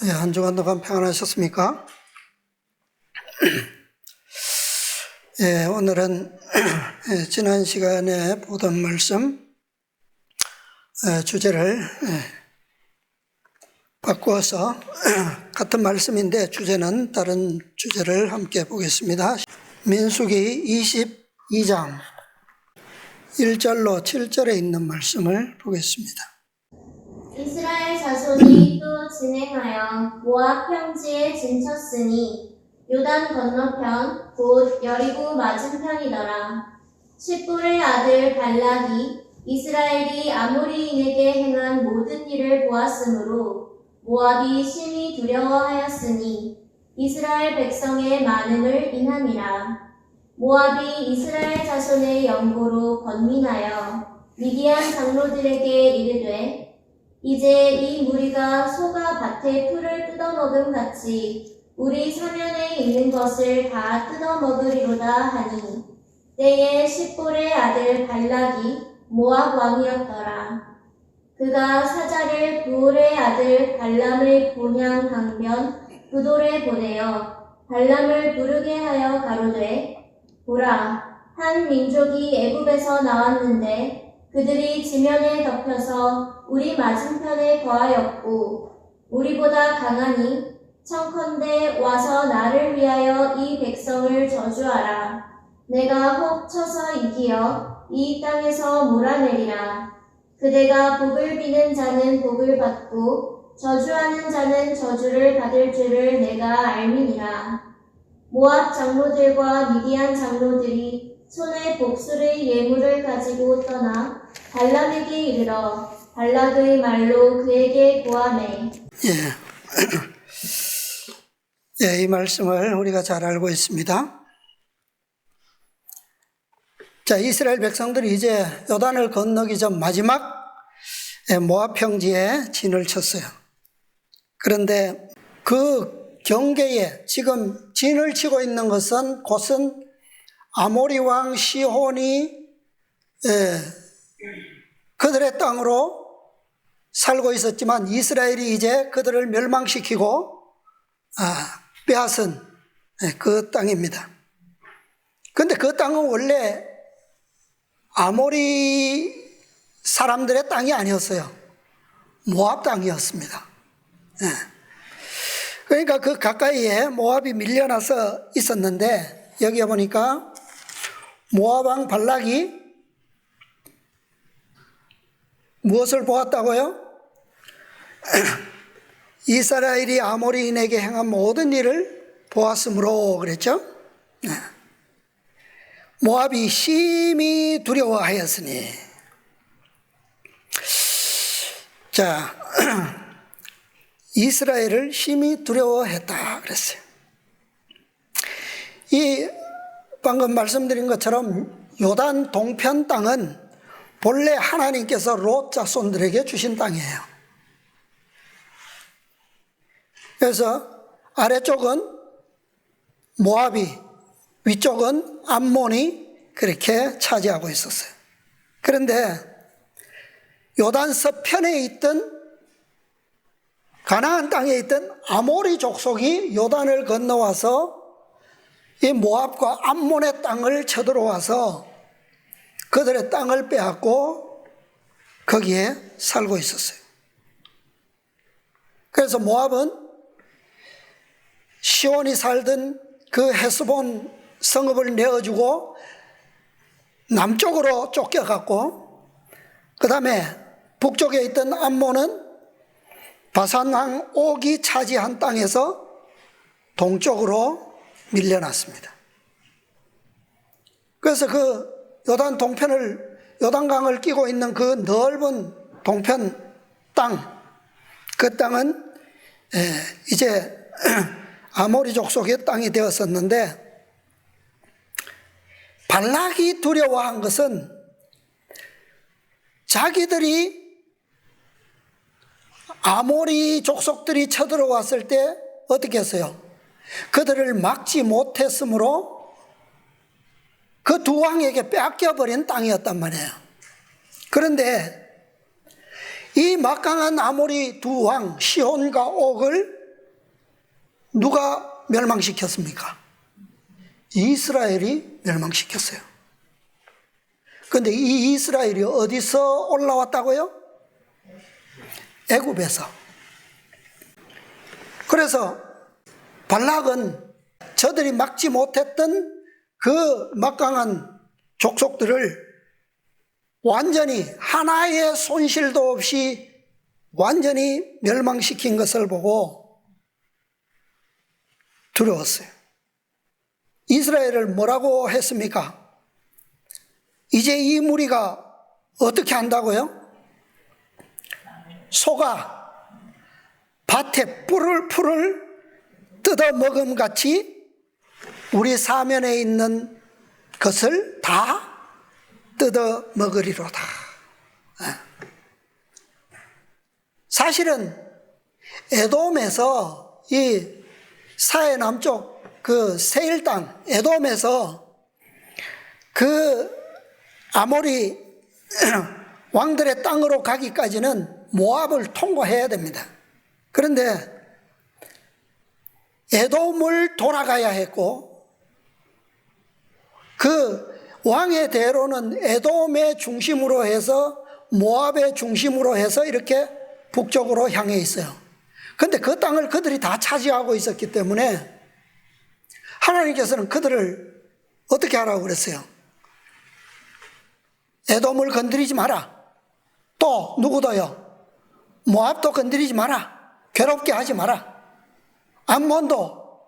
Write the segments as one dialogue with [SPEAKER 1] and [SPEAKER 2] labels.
[SPEAKER 1] 네, 한 주간 동안 평안하셨습니까? 예, 오늘은 지난 시간에 보던 말씀 주제를 바꾸어서 같은 말씀인데 주제는 다른 주제를 함께 보겠습니다. 민수기 22장 1절로 7절에 있는 말씀을 보겠습니다.
[SPEAKER 2] 이스라엘 자손이 또 진행하여 모압 평지에 진쳤으니 요단 건너편 곧 여리고 맞은편이더라. 십볼의 아들 발락이 이스라엘이 아모리인에게 행한 모든 일을 보았으므로 모압이 심히 두려워하였으니 이스라엘 백성의 많음을 인함이라. 모압이 이스라엘 자손의 연고로 권민하여 미디안 장로들에게 이르되 이제 이 무리가 소가 밭의 풀을 뜯어먹음 같이 우리 사면에 있는 것을 다 뜯어먹으리로다 하니 때에 십볼의 아들 발락이 모압 왕이었더라. 그가 사자를 부올의 아들 발람의 본향 강변 부돌에 보내어 발람을 부르게 하여 가로되 보라, 한 민족이 애굽에서 나왔는데 그들이 지면에 덮여서 우리 맞은편에 거하였고 우리보다 강하니 청컨대 와서 나를 위하여 이 백성을 저주하라. 내가 혹 쳐서 이기어 이 땅에서 몰아내리라. 그대가 복을 비는 자는 복을 받고 저주하는 자는 저주를 받을 줄을 내가 알미니라. 모압 장로들과 미디안 장로들이 손에 복술의 예물을 가지고 떠나 발람에게 이르러 발락의 말로 그에게 고하매.
[SPEAKER 1] 이 말씀을 우리가 잘 알고 있습니다. 자, 이스라엘 백성들이 이제 요단을 건너기 전 마지막 모압 평지에 진을 쳤어요. 그런데 그 경계에 지금 진을 치고 있는 곳은 아모리 왕 시혼이 그들의 땅으로 살고 있었지만 이스라엘이 이제 그들을 멸망시키고 빼앗은 그 땅입니다. 그런데 그 땅은 원래 아모리 사람들의 땅이 아니었어요. 모압 땅이었습니다. 그러니까 그 가까이에 모압이 밀려나서 있었는데 여기에 보니까 모압 왕 발락이 무엇을 보았다고요? 이스라엘이 아모리인에게 행한 모든 일을 보았으므로 그랬죠. 모압이 심히 두려워하였으니. 자, 이스라엘을 심히 두려워했다 그랬어요. 이 방금 말씀드린 것처럼 요단 동편 땅은 본래 하나님께서 롯 자손들에게 주신 땅이에요. 그래서 아래쪽은 모압이, 위쪽은 암몬이 그렇게 차지하고 있었어요. 그런데 요단 서편에 있던 가나안 땅에 있던 아모리 족속이 요단을 건너와서 이 모압과 암몬의 땅을 쳐들어와서 그들의 땅을 빼앗고 거기에 살고 있었어요. 그래서 모압은 시온이 살던 그 헤스본 성읍을 내어주고 남쪽으로 쫓겨갔고 그 다음에 북쪽에 있던 암몬은 바산왕 옥이 차지한 땅에서 동쪽으로 밀려났습니다. 그래서 그 요단 동편을, 요단강을 끼고 있는 그 넓은 동편 땅, 그 땅은 이제 아모리 족속의 땅이 되었었는데 발락이 두려워한 것은 자기들이 아모리 족속들이 쳐들어왔을 때 어떻게 했어요? 그들을 막지 못했으므로 그 두 왕에게 빼앗겨버린 땅이었단 말이에요. 그런데 이 막강한 아모리 두 왕 시혼과 옥을 누가 멸망시켰습니까? 이스라엘이 멸망시켰어요. 그런데 이 이스라엘이 어디서 올라왔다고요? 애굽에서. 그래서 발락은 저들이 막지 못했던 그 막강한 족속들을 완전히 하나의 손실도 없이 완전히 멸망시킨 것을 보고 두려웠어요. 이스라엘을 뭐라고 했습니까? 이제 이 무리가 어떻게 한다고요? 소가 밭에 풀을 뜯어 먹음같이 우리 사면에 있는 것을 다 뜯어 먹으리로다. 사실은 에돔에서 이 사해 남쪽 그 세일 땅 에돔에서 그 아모리 왕들의 땅으로 가기까지는 모압을 통과해야 됩니다. 그런데 에돔을 돌아가야 했고 그 왕의 대로는 에돔의 중심으로 해서 모압의 중심으로 해서 이렇게 북쪽으로 향해 있어요. 그런데 그 땅을 그들이 다 차지하고 있었기 때문에 하나님께서는 그들을 어떻게 하라고 그랬어요? 에돔을 건드리지 마라. 또 누구도요? 모압도 건드리지 마라. 괴롭게 하지 마라. 암몬도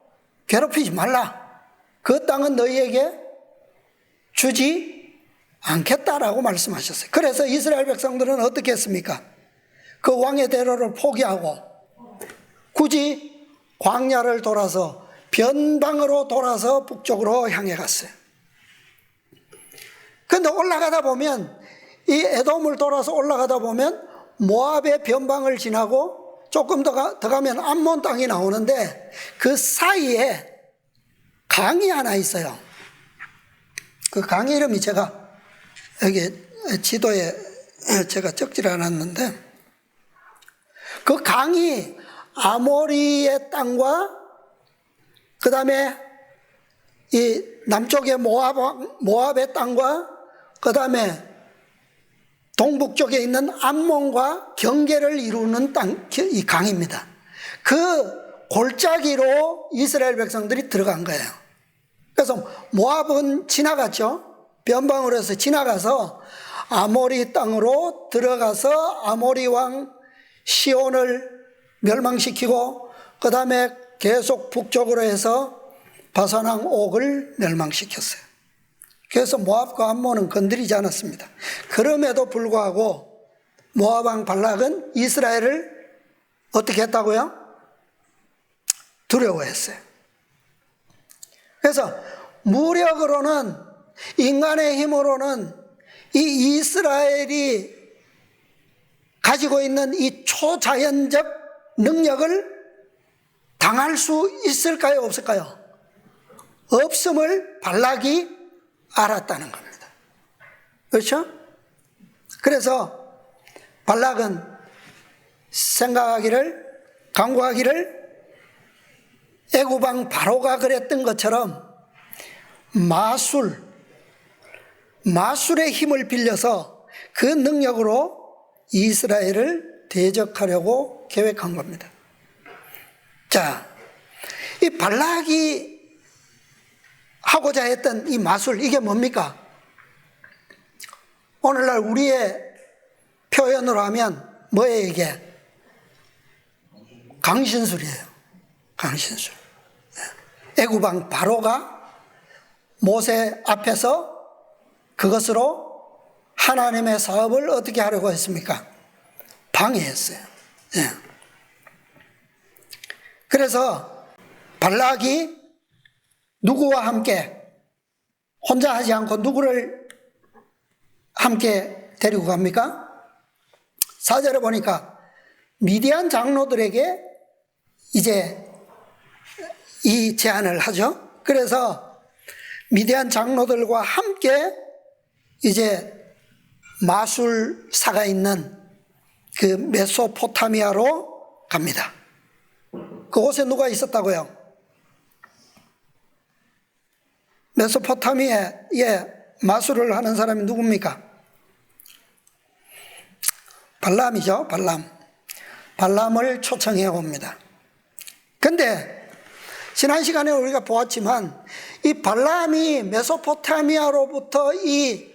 [SPEAKER 1] 괴롭히지 말라. 그 땅은 너희에게 주지 않겠다라고 말씀하셨어요. 그래서 이스라엘 백성들은 어떻게 했습니까? 그 왕의 대로를 포기하고 굳이 광야를 돌아서 변방으로 돌아서 북쪽으로 향해 갔어요. 그런데 올라가다 보면 이 에돔을 돌아서 올라가다 보면 모압의 변방을 지나고 조금 더 가면 암몬 땅이 나오는데 그 사이에 강이 하나 있어요. 그 강 이름이 제가 여기 지도에 제가 적질 않았는데 그 강이 아모리의 땅과 그 다음에 이 남쪽의 모압의 땅과 그 다음에 동북쪽에 있는 암몬과 경계를 이루는 땅, 이 강입니다. 그 골짜기로 이스라엘 백성들이 들어간 거예요. 그래서 모압은 지나갔죠. 변방으로 해서 지나가서 아모리 땅으로 들어가서 아모리 왕 시온을 멸망시키고 그 다음에 계속 북쪽으로 해서 바산왕 옥을 멸망시켰어요. 그래서 모압과 암몬은 건드리지 않았습니다. 그럼에도 불구하고 모압 왕 발락은 이스라엘을 어떻게 했다고요? 두려워했어요. 그래서 무력으로는 인간의 힘으로는 이 이스라엘이 가지고 있는 이 초자연적 능력을 당할 수 있을까요? 없을까요? 없음을 발락이 알았다는 겁니다. 그렇죠? 그래서 발락은 강구하기를 애굽 왕 바로가 그랬던 것처럼 마술의 힘을 빌려서 그 능력으로 이스라엘을 대적하려고 계획한 겁니다. 자, 이 발락이 하고자 했던 이 마술, 이게 뭡니까? 오늘날 우리의 표현으로 하면 뭐예요 이게? 강신술이에요. 강신술. 애굽 왕 바로가 모세 앞에서 그것으로 하나님의 사업을 어떻게 하려고 했습니까? 방해했어요. 예. 그래서 발락이 누구와 함께, 혼자 하지 않고 누구를 함께 데리고 갑니까? 4절에 보니까 미디안 장로들에게 이제 이 제안을 하죠. 그래서 미디안 장로들과 함께 이제 마술사가 있는 그 메소포타미아로 갑니다. 그곳에 누가 있었다고요? 메소포타미아에 마술을 하는 사람이 누굽니까? 발람이죠. 발람을 초청해 옵니다. 근데 지난 시간에 우리가 보았지만 이 발람이 메소포타미아로부터 이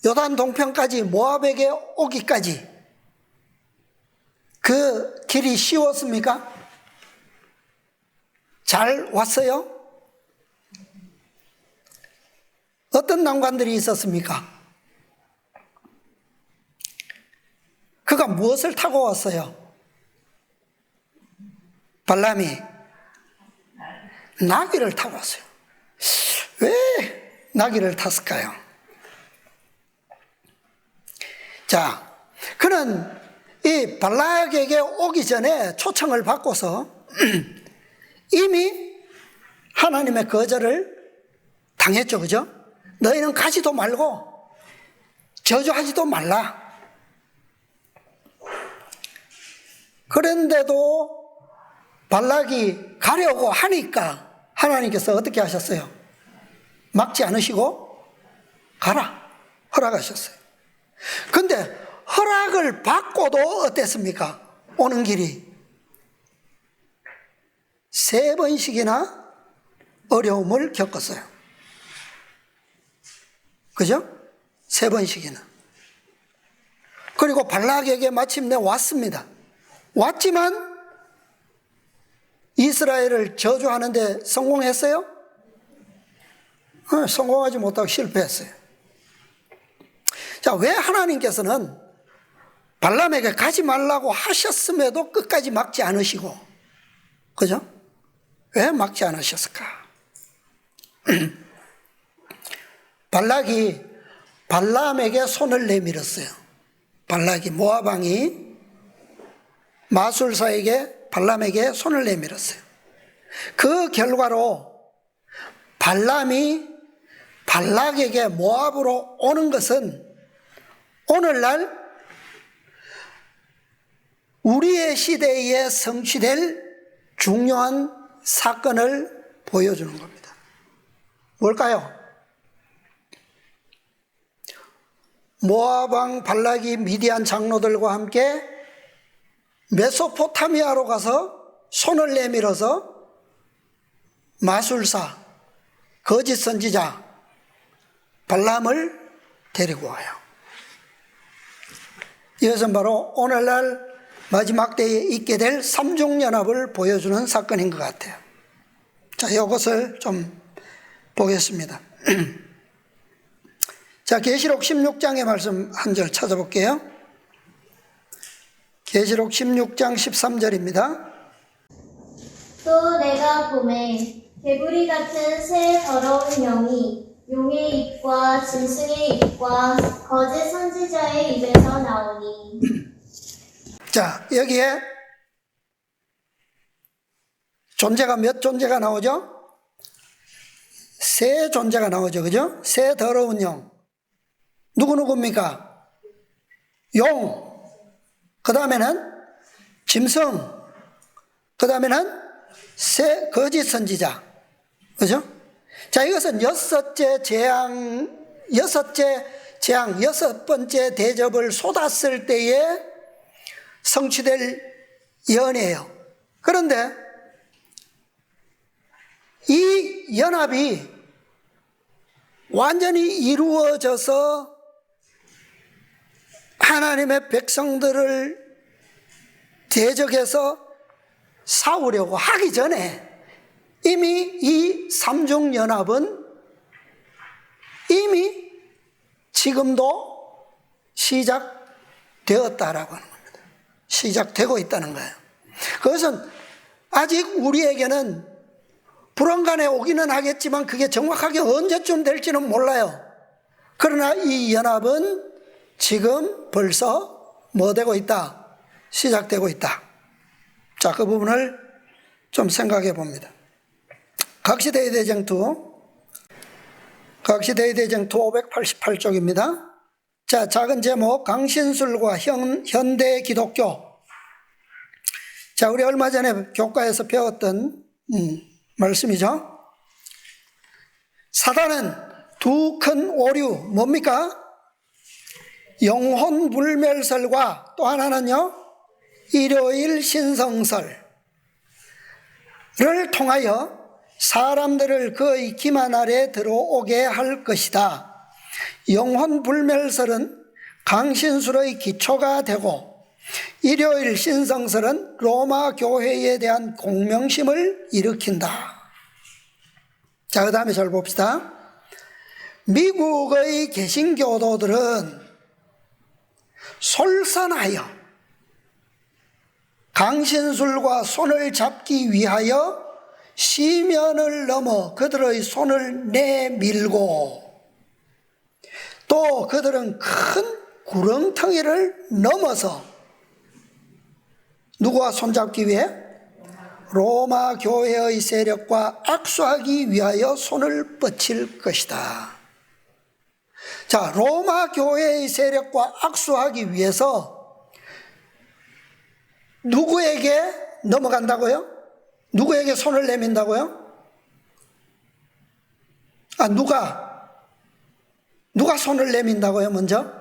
[SPEAKER 1] 요단 동편까지 모압에게 오기까지 그 길이 쉬웠습니까? 잘 왔어요? 어떤 난관들이 있었습니까? 그가 무엇을 타고 왔어요? 발람이 나귀를 타고 왔어요. 왜 나귀를 탔을까요? 자, 그는 이 발락에게 오기 전에 초청을 받고서 이미 하나님의 거절을 당했죠. 그죠? 너희는 가지도 말고 저주하지도 말라. 그런데도 발락이 가려고 하니까 하나님께서 어떻게 하셨어요? 막지 않으시고 가라 허락하셨어요. 근데 허락을 받고도 어땠습니까? 오는 길이 3번씩이나 어려움을 겪었어요. 그죠? 3번씩이나. 그리고 발락에게 마침내 왔습니다. 왔지만 이스라엘을 저주하는데 성공했어요? 성공하지 못하고 실패했어요. 자, 왜 하나님께서는 발람에게 가지 말라고 하셨음에도 끝까지 막지 않으시고, 그죠? 왜 막지 않으셨을까? 발락이 발람에게 손을 내밀었어요. 발락이 모압 왕이 마술사에게 발람에게 손을 내밀었어요. 그 결과로 발람이 발락에게 모압으로 오는 것은 오늘날 우리의 시대에 성취될 중요한 사건을 보여주는 겁니다. 뭘까요? 모압 왕 발락이 미디안 장로들과 함께 메소포타미아로 가서 손을 내밀어서 마술사, 거짓 선지자 발람을 데리고 와요. 이것은 바로 오늘날 마지막 때에 있게 될 삼중연합을 보여주는 사건인 것 같아요. 자, 이것을 좀 보겠습니다. 자, 계시록 16장의 말씀 한 절 찾아볼게요. 계시록 16장 13절입니다.
[SPEAKER 2] 또 내가 보매 개구리 같은 새 더러운 영이 용의 입과 짐승의 입과 거짓 선지자의 입에서 나오니.
[SPEAKER 1] 자, 여기에 존재가 몇 존재가 나오죠? 세 존재가 나오죠. 그죠? 새 더러운 영. 누구입니까? 용. 그 다음에는 짐승. 그 다음에는 새 거짓 선지자. 그죠? 자, 이것은 여섯 번째 대접을 쏟았을 때에 성취될 예언이에요. 그런데 이 연합이 완전히 이루어져서 하나님의 백성들을 대적해서 싸우려고 하기 전에 이미 이 삼중연합은 이미 지금도 시작되었다라고 하는 겁니다. 시작되고 있다는 거예요. 그것은 아직 우리에게는 불안간에 오기는 하겠지만 그게 정확하게 언제쯤 될지는 몰라요. 그러나 이 연합은 지금 벌써 뭐 되고 있다? 시작되고 있다. 자, 그 부분을 좀 생각해 봅니다. 각시대의 대쟁투 588쪽입니다. 자, 작은 제목 강신술과 현대 기독교. 자, 우리 얼마 전에 교과에서 배웠던 말씀이죠. 사단은 두 큰 오류, 뭡니까? 영혼 불멸설과 또 하나는요, 일요일 신성설을 통하여 사람들을 그의 기만 아래 들어오게 할 것이다. 영혼 불멸설은 강신술의 기초가 되고 일요일 신성설은 로마 교회에 대한 공명심을 일으킨다. 자, 그 다음에 잘 봅시다. 미국의 개신교도들은 솔선하여 강신술과 손을 잡기 위하여 시면을 넘어 그들의 손을 내밀고 또 그들은 큰 구렁텅이를 넘어서 누구와 손잡기 위해? 로마 교회의 세력과 악수하기 위하여 손을 뻗칠 것이다. 자, 로마 교회의 세력과 악수하기 위해서 누구에게 넘어간다고요? 누구에게 손을 내민다고요? 누가 손을 내민다고요, 먼저?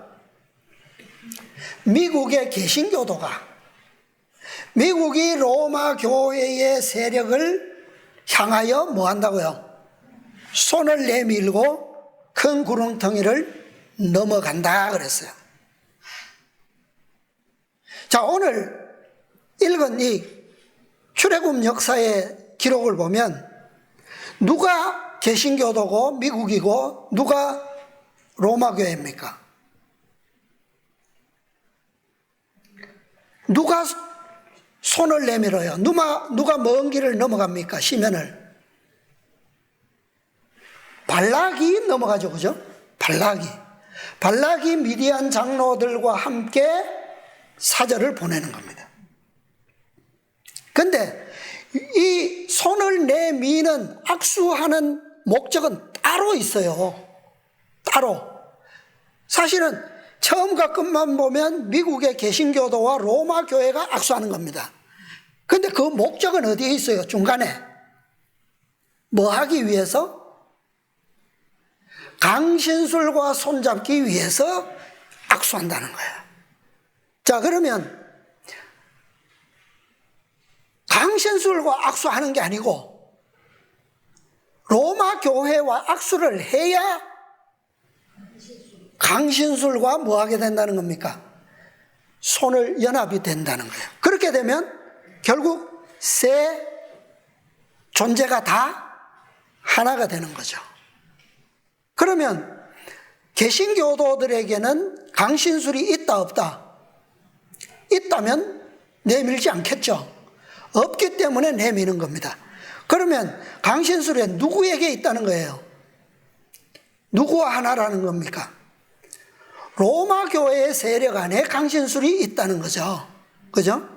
[SPEAKER 1] 미국의 개신교도가 미국이 로마 교회의 세력을 향하여 뭐 한다고요? 손을 내밀고 큰 구렁텅이를 넘어간다 그랬어요. 자, 오늘 읽은 이 출애굽 역사의 기록을 보면 누가 개신교도고 미국이고 누가 로마 교회입니까? 누가 손을 내밀어요? 누가 먼 길을 넘어갑니까? 시면을. 발락이 넘어가죠, 그죠? 발락이 미디안 장로들과 함께 사절을 보내는 겁니다. 근데 이 손을 내미는 악수하는 목적은 따로 있어요. 따로. 사실은 처음과 끝만 보면 미국의 개신교도와 로마 교회가 악수하는 겁니다. 근데 그 목적은 어디에 있어요? 중간에. 뭐 하기 위해서? 강신술과 손잡기 위해서 악수한다는 거예요. 자, 그러면 강신술과 악수하는 게 아니고 로마 교회와 악수를 해야 강신술과 뭐 하게 된다는 겁니까? 손을 연합이 된다는 거예요. 그렇게 되면 결국 세 존재가 다 하나가 되는 거죠. 그러면 개신교도들에게는 강신술이 있다 없다? 있다면 내밀지 않겠죠. 없기 때문에 내미는 겁니다. 그러면 강신술에 누구에게 있다는 거예요? 누구와 하나라는 겁니까? 로마 교회의 세력 안에 강신술이 있다는 거죠. 그죠?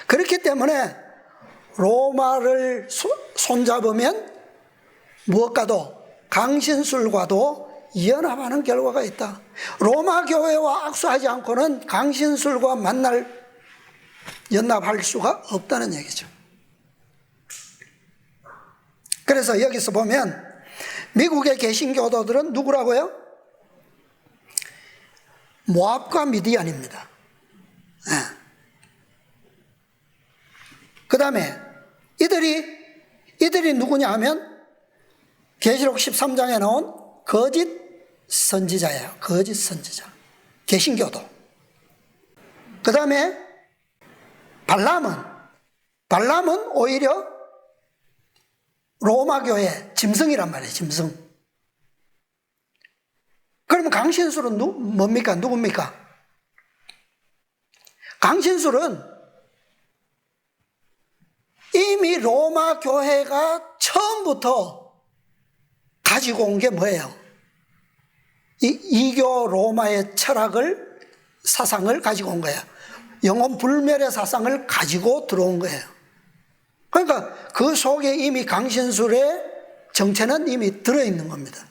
[SPEAKER 1] 그렇기 때문에 로마를 손잡으면 무엇과도 강신술과도 연합하는 결과가 있다. 로마 교회와 악수하지 않고는 강신술과 연합할 수가 없다는 얘기죠. 그래서 여기서 보면 미국의 개신교도들은 누구라고요? 모압과 미디안입니다. 그 다음에 이들이 누구냐 하면 계시록 13장에 나온 거짓 선지자예요. 거짓 선지자. 개신교도. 그 다음에 발람은 오히려 로마 교회 짐승이란 말이에요. 짐승. 그러면 강신술은 뭡니까? 누굽니까? 강신술은 이미 로마 교회가 처음부터 가지고 온 게 뭐예요? 이교 로마의 철학을, 사상을 가지고 온 거예요. 영혼 불멸의 사상을 가지고 들어온 거예요. 그러니까 그 속에 이미 강신술의 정체는 이미 들어있는 겁니다.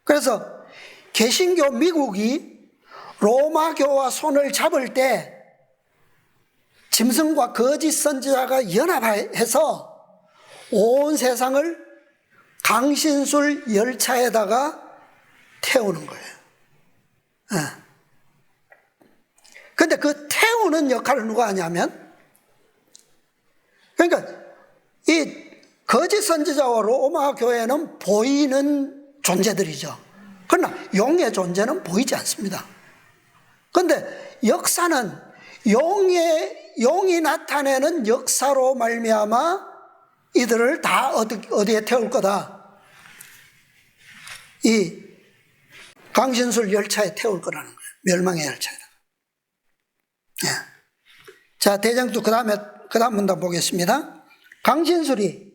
[SPEAKER 1] 그래서 개신교 미국이 로마교와 손을 잡을 때 짐승과 거짓 선지자가 연합해서 온 세상을 강신술 열차에다가 태우는 거예요. 근데 그 태우는 역할을 누가 하냐면, 그러니까 이 거짓 선지자와 로마 교회는 보이는 존재들이죠. 그러나 용의 존재는 보이지 않습니다. 그런데 역사는 용이 나타내는 역사로 말미암아 이들을 다 어디에 태울 거다? 이 강신술 열차에 태울 거라는 거예요. 멸망의 열차에. 예. 자, 대장도 그 다음 문단 보겠습니다. 강신술이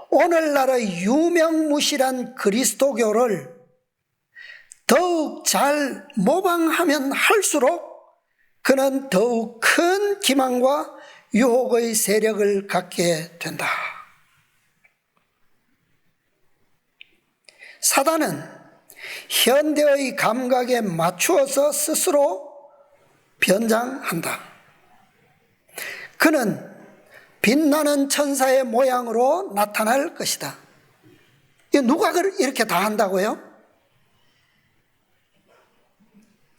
[SPEAKER 1] 오늘날의 유명무실한 그리스도교를 더욱 잘 모방하면 할수록 그는 더욱 큰 기망과 유혹의 세력을 갖게 된다. 사단은 현대의 감각에 맞추어서 스스로 변장한다. 그는 빛나는 천사의 모양으로 나타날 것이다. 누가 이렇게 다 한다고요?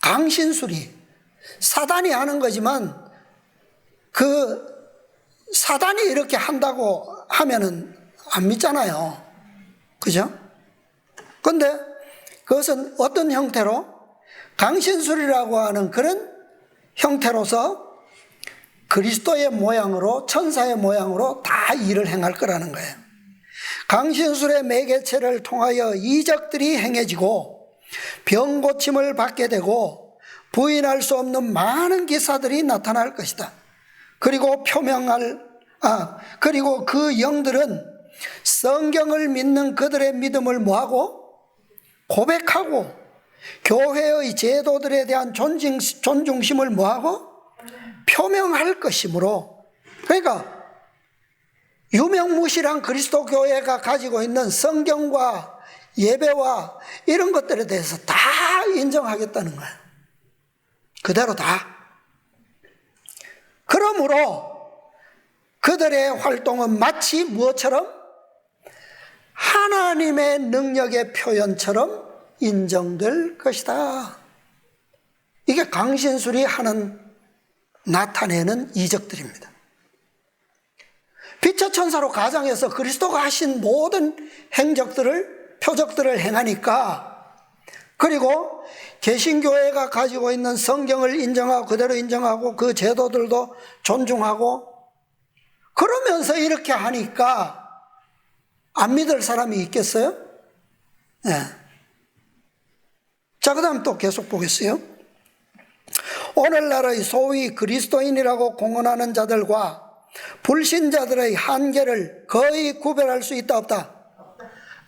[SPEAKER 1] 강신술이 사단이 하는 거지만 그 사단이 이렇게 한다고 하면은 안 믿잖아요. 그죠? 근데 그것은 어떤 형태로? 강신술이라고 하는 그런 형태로서 그리스도의 모양으로, 천사의 모양으로 다 일을 행할 거라는 거예요. 강신술의 매개체를 통하여 이적들이 행해지고 병 고침을 받게 되고 부인할 수 없는 많은 기사들이 나타날 것이다. 그리고 그리고 그 영들은 성경을 믿는 그들의 믿음을 뭐하고? 고백하고 교회의 제도들에 대한 존중심을 뭐하고? 표명할 것이므로, 그러니까 유명무실한 그리스도 교회가 가지고 있는 성경과 예배와 이런 것들에 대해서 다 인정하겠다는 거예요. 그대로 다. 그러므로 그들의 활동은 마치 무엇처럼? 하나님의 능력의 표현처럼 인정될 것이다. 이게 강신술이 나타내는 이적들입니다. 빛의 천사로 가장해서 그리스도가 하신 모든 표적들을 행하니까, 그리고 개신교회가 가지고 있는 성경을 인정하고 그대로 인정하고 그 제도들도 존중하고 그러면서 이렇게 하니까 안 믿을 사람이 있겠어요? 네. 자, 그 다음 또 계속 보겠어요. 오늘날의 소위 그리스도인이라고 공언하는 자들과 불신자들의 한계를 거의 구별할 수 있다 없다?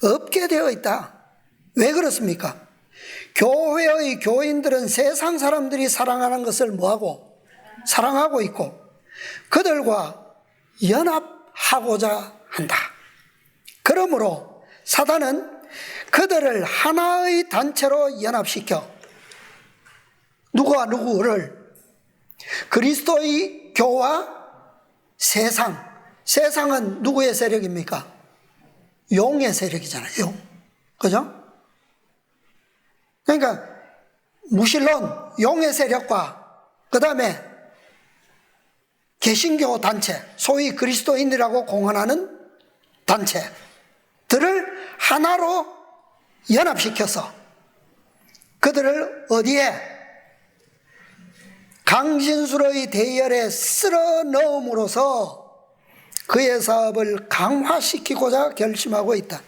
[SPEAKER 1] 없게 되어 있다. 왜 그렇습니까? 교회의 교인들은 세상 사람들이 사랑하는 것을 뭐하고? 사랑하고 있고 그들과 연합하고자 한다. 그러므로 사단은 그들을 하나의 단체로 연합시켜 누구와 누구를? 그리스도의 교와 세상은 누구의 세력입니까? 용의 세력이잖아요. 용. 그죠? 그러니까 무신론, 용의 세력과 그 다음에 개신교 단체, 소위 그리스도인이라고 공언하는 단체들을 하나로 연합시켜서 그들을 어디에? 강신술의 대열에 쓸어 넣음으로써 그의 사업을 강화시키고자 결심하고 있다.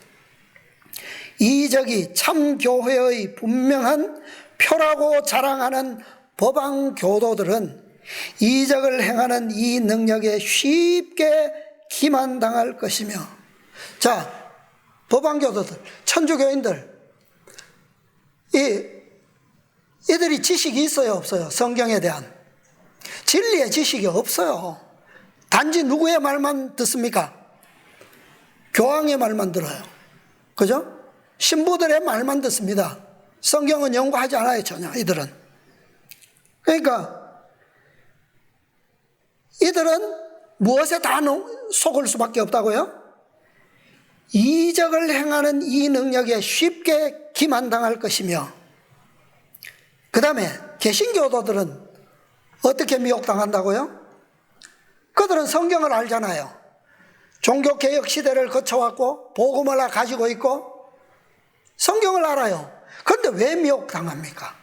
[SPEAKER 1] 이적이 참 교회의 분명한 표라고 자랑하는 법왕 교도들은 이적을 행하는 이 능력에 쉽게 기만당할 것이며, 자, 법왕 교도들, 천주교인들, 이들이 지식이 있어요, 없어요? 성경에 대한 진리의 지식이 없어요. 단지 누구의 말만 듣습니까? 교황의 말만 들어요. 그죠? 신부들의 말만 듣습니다. 성경은 연구하지 않아요, 전혀. 이들은. 그러니까 이들은 무엇에 다 속을 수밖에 없다고요? 이적을 행하는 이 능력에 쉽게 기만당할 것이며, 그 다음에 개신교도들은 어떻게 미혹당한다고요? 그들은 성경을 알잖아요. 종교개혁 시대를 거쳐왔고 복음을 가지고 있고 성경을 알아요. 그런데 왜 미혹당합니까?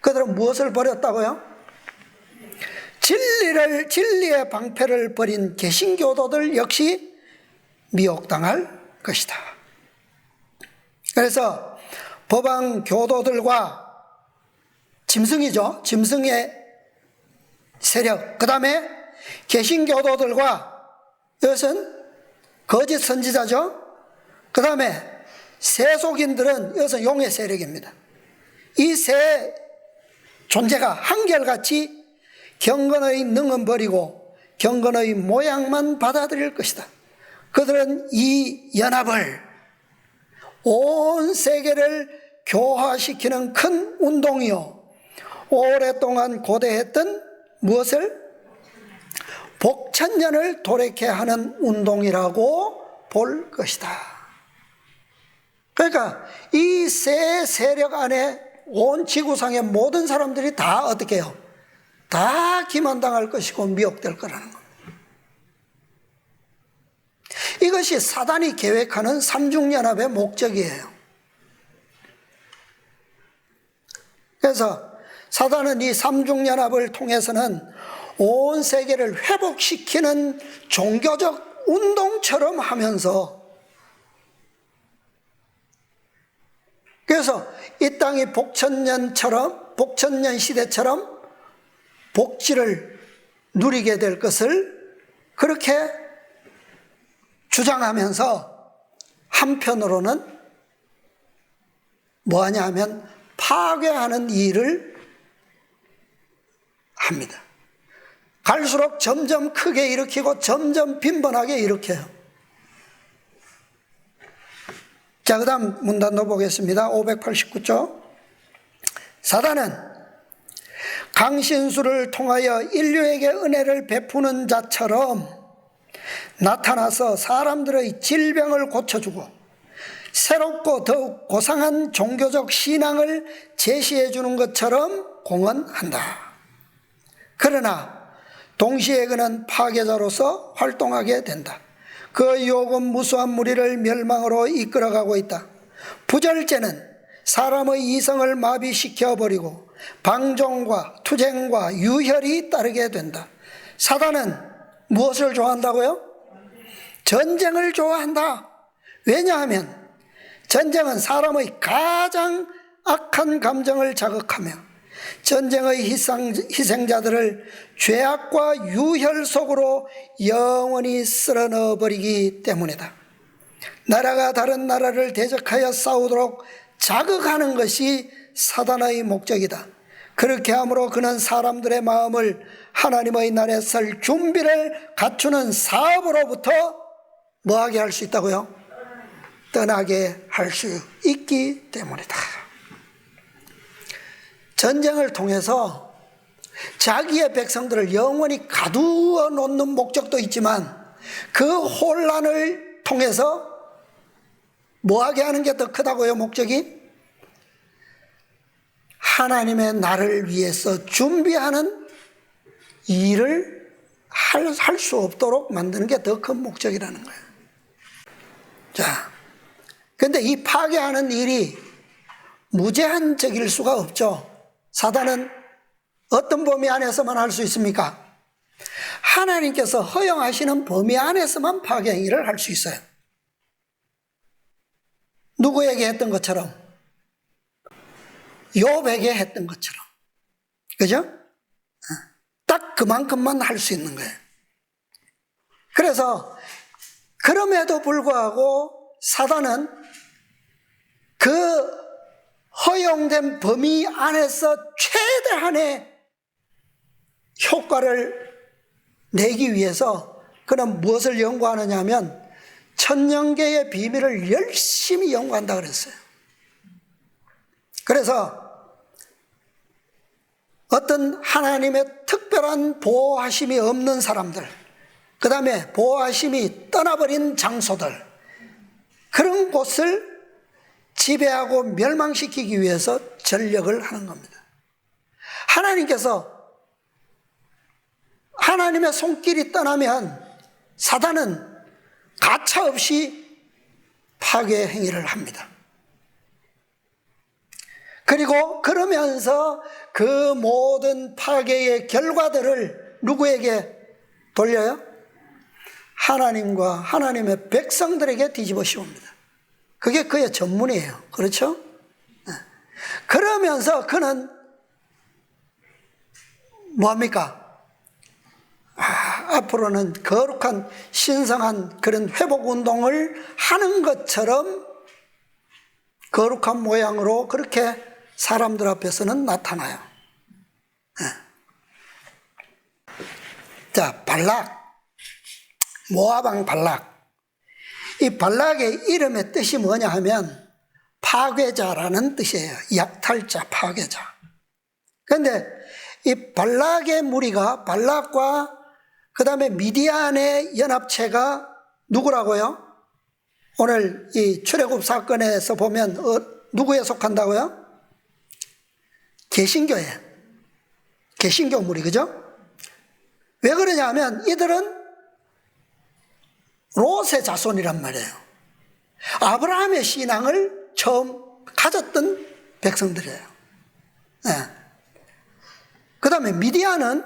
[SPEAKER 1] 그들은 무엇을 버렸다고요? 진리의 방패를 버린 개신교도들 역시 미혹당할 것이다. 그래서 법왕 교도들과 짐승이죠. 짐승의 세력, 그 다음에 개신교도들과, 이것은 거짓 선지자죠. 그 다음에 세속인들은 이것은 용의 세력입니다. 이 세 존재가 한결같이 경건의 능은 버리고 경건의 모양만 받아들일 것이다. 그들은 이 연합을, 온 세계를 교화시키는 큰 운동이요, 오랫동안 고대했던 무엇을? 복천년을 돌이켜 하는 운동이라고 볼 것이다. 그러니까 이 세 세력 안에 온 지구상의 모든 사람들이 다 어떻게 해요? 다 기만당할 것이고 미혹될 거라는 겁니다. 이것이 사단이 계획하는 삼중연합의 목적이에요. 그래서 사단은 이 삼중연합을 통해서는 온 세계를 회복시키는 종교적 운동처럼 하면서, 그래서 이 땅이 복천년 시대처럼 복지를 누리게 될 것을 그렇게 주장하면서 한편으로는 뭐하냐 하면 파괴하는 일을 합니다. 갈수록 점점 크게 일으키고 점점 빈번하게 일으켜요. 자, 그 다음 문단도 보겠습니다. 589쪽. 사단은 강신수를 통하여 인류에게 은혜를 베푸는 자처럼 나타나서 사람들의 질병을 고쳐주고 새롭고 더욱 고상한 종교적 신앙을 제시해 주는 것처럼 공언한다. 그러나 동시에 그는 파괴자로서 활동하게 된다. 그 유혹은 무수한 무리를 멸망으로 이끌어가고 있다. 부절제는 사람의 이성을 마비시켜버리고 방종과 투쟁과 유혈이 따르게 된다. 사단은 무엇을 좋아한다고요? 전쟁을 좋아한다. 왜냐하면 전쟁은 사람의 가장 악한 감정을 자극하며 전쟁의 희생자들을 죄악과 유혈 속으로 영원히 쓸어넣어버리기 때문이다. 나라가 다른 나라를 대적하여 싸우도록 자극하는 것이 사단의 목적이다. 그렇게 함으로 그는 사람들의 마음을 하나님의 날에 설 준비를 갖추는 사업으로부터 뭐하게 할 수 있다고요? 떠나게 할 수 있기 때문이다. 전쟁을 통해서 자기의 백성들을 영원히 가두어 놓는 목적도 있지만 그 혼란을 통해서 뭐하게 하는 게 더 크다고요? 목적이? 하나님의 날을 위해서 준비하는 일을 할 수 없도록 만드는 게 더 큰 목적이라는 거예요. 자, 근데 이 파괴하는 일이 무제한적일 수가 없죠. 사단은 어떤 범위 안에서만 할 수 있습니까? 하나님께서 허용하시는 범위 안에서만 파괴 행위를 할 수 있어요. 누구에게 했던 것처럼? 욥에게 했던 것처럼. 그죠? 딱 그만큼만 할 수 있는 거예요. 그래서 그럼에도 불구하고 사단은 그 허용된 범위 안에서 최대한의 효과를 내기 위해서 그는 무엇을 연구하느냐 하면 천년계의 비밀을 열심히 연구한다 그랬어요. 그래서 어떤 하나님의 특별한 특별한 보호하심이 없는 사람들, 그 다음에 보호하심이 떠나버린 장소들, 그런 곳을 지배하고 멸망시키기 위해서 전력을 하는 겁니다. 하나님께서 하나님의 손길이 떠나면 사단은 가차없이 파괴 행위를 합니다. 그리고 그러면서 그 모든 파괴의 결과들을 누구에게 돌려요? 하나님과 하나님의 백성들에게 뒤집어 씌웁니다. 그게 그의 전문이에요. 그렇죠? 그러면서 그는 뭐합니까? 앞으로는 거룩한 신성한 그런 회복운동을 하는 것처럼 거룩한 모양으로 그렇게 사람들 앞에서는 나타나요. 자, 발락, 모압왕 발락. 이 발락의 이름의 뜻이 뭐냐 하면 파괴자라는 뜻이에요. 약탈자, 파괴자. 그런데 이 발락의 무리가, 발락과 그 다음에 미디안의 연합체가 누구라고요? 오늘 이 출애굽 사건에서 보면 누구에 속한다고요? 개신교에. 개신교 무리, 그죠? 왜 그러냐 하면 이들은 롯의 자손이란 말이에요. 아브라함의 신앙을 처음 가졌던 백성들이에요. 네. 그 다음에 미디안은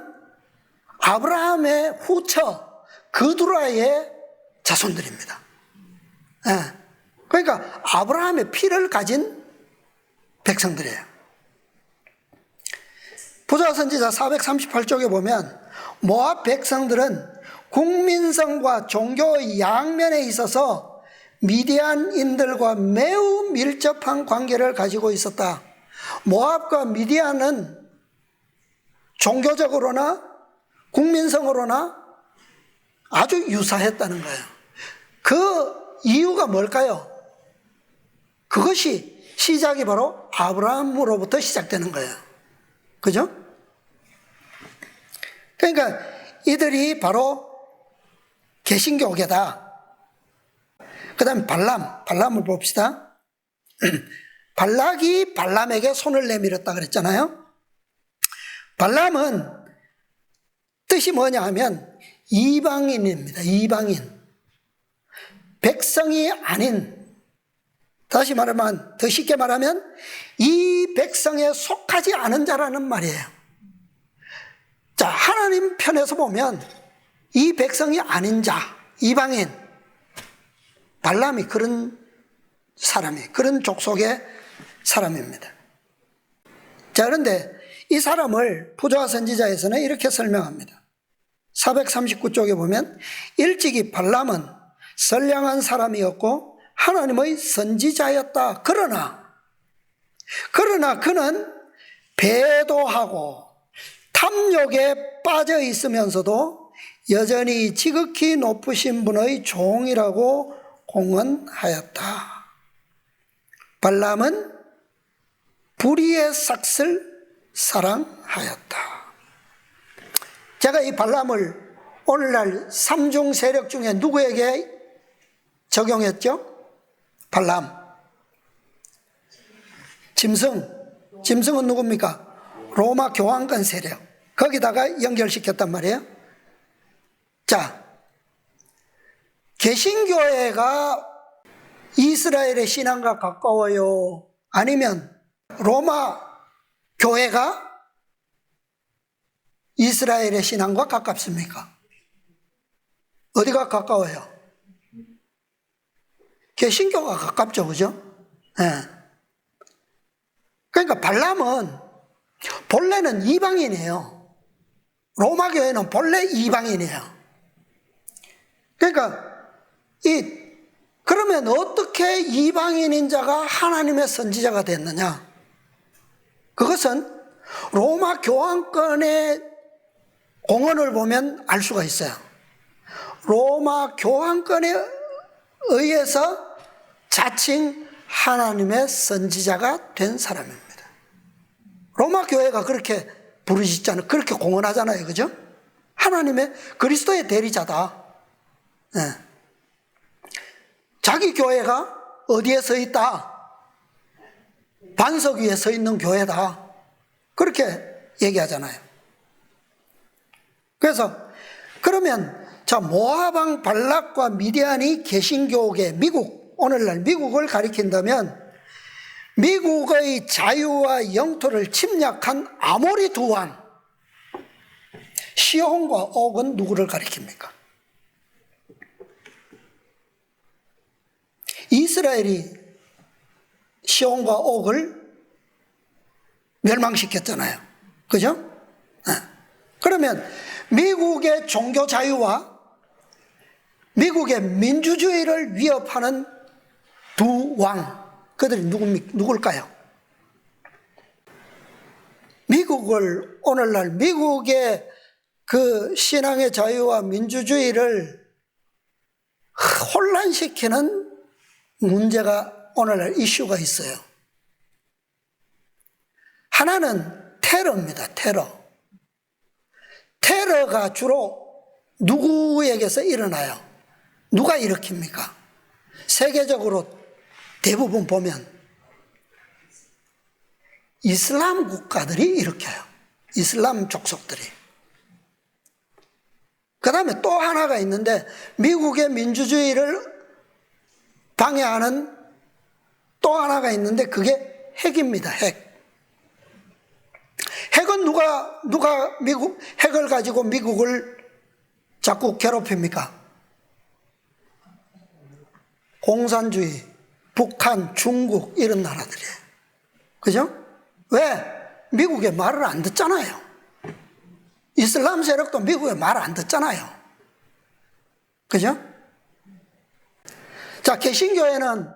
[SPEAKER 1] 아브라함의 후처 그두라의 자손들입니다. 네. 그러니까 아브라함의 피를 가진 백성들이에요. 부자 선지자 438쪽에 보면 모압 백성들은 국민성과 종교의 양면에 있어서 미디안인들과 매우 밀접한 관계를 가지고 있었다. 모압과 미디안은 종교적으로나 국민성으로나 아주 유사했다는 거예요. 그 이유가 뭘까요? 그것이 시작이 바로 아브라함으로부터 시작되는 거예요. 그죠? 그러니까 이들이 바로 개신교계다. 그 다음에 발람을 봅시다. 발락이 발람에게 손을 내밀었다 그랬잖아요. 발람은 뜻이 뭐냐 하면 이방인입니다. 이방인. 백성이 아닌, 다시 말하면, 더 쉽게 말하면 이 백성에 속하지 않은 자라는 말이에요. 자, 하나님 편에서 보면 이 백성이 아닌 자, 이방인, 발람이 그런 사람이, 그런 족속의 사람입니다. 자, 그런데 이 사람을 부조와 선지자에서는 이렇게 설명합니다. 439쪽에 보면 일찍이 발람은 선량한 사람이었고 하나님의 선지자였다. 그러나 그는 배도하고 탐욕에 빠져 있으면서도 여전히 지극히 높으신 분의 종이라고 공언하였다. 발람은 불의의 삭슬 사랑하였다. 제가 이 발람을 오늘날 삼중 세력 중에 누구에게 적용했죠? 발람. 짐승은 누굽니까? 로마 교황권 세력. 거기다가 연결시켰단 말이에요. 자, 개신교회가 이스라엘의 신앙과 가까워요? 아니면 로마 교회가 이스라엘의 신앙과 가깝습니까? 어디가 가까워요? 개신교가 가깝죠, 그죠? 네. 그러니까 발람은 본래는 이방인이에요. 로마 교회는 본래 이방인이에요. 그러니까 그러면 어떻게 이방인인 자가 하나님의 선지자가 됐느냐? 그것은 로마 교황권의 공언을 보면 알 수가 있어요. 로마 교황권에 의해서 자칭 하나님의 선지자가 된 사람입니다. 로마 교회가 그렇게 부르짖잖아요. 그렇게 공언하잖아요. 그죠? 하나님의 그리스도의 대리자다. 예. 자기 교회가 어디에 서 있다? 반석 위에 서 있는 교회다. 그렇게 얘기하잖아요. 그래서 그러면 자, 모압 왕 발락과 미디안이 개신교계 미국, 오늘날 미국을 가리킨다면 미국의 자유와 영토를 침략한 아모리 두 왕 시혼과 옥은 누구를 가리킵니까? 이스라엘이 시혼과 옥을 멸망시켰잖아요. 그죠? 네. 그러면 미국의 종교 자유와 미국의 민주주의를 위협하는 두 왕, 그들이 누굴까요? 미국을, 오늘날 미국의 그 신앙의 자유와 민주주의를 혼란시키는 문제가 오늘날 이슈가 있어요. 하나는 테러입니다. 테러. 테러가 주로 누구에게서 일어나요? 누가 일으킵니까? 세계적으로 대부분 보면 이슬람 국가들이 일으켜요. 이슬람 족속들이. 그 다음에 또 하나가 있는데 미국의 민주주의를 방해하는 또 하나가 있는데 그게 핵입니다. 핵. 핵은 누가 핵을 가지고 미국을 자꾸 괴롭힙니까? 공산주의, 북한, 중국 이런 나라들이에요. 그죠? 왜? 미국의 말을 안 듣잖아요. 이슬람 세력도 미국의 말을 안 듣잖아요. 그죠? 자, 개신교회는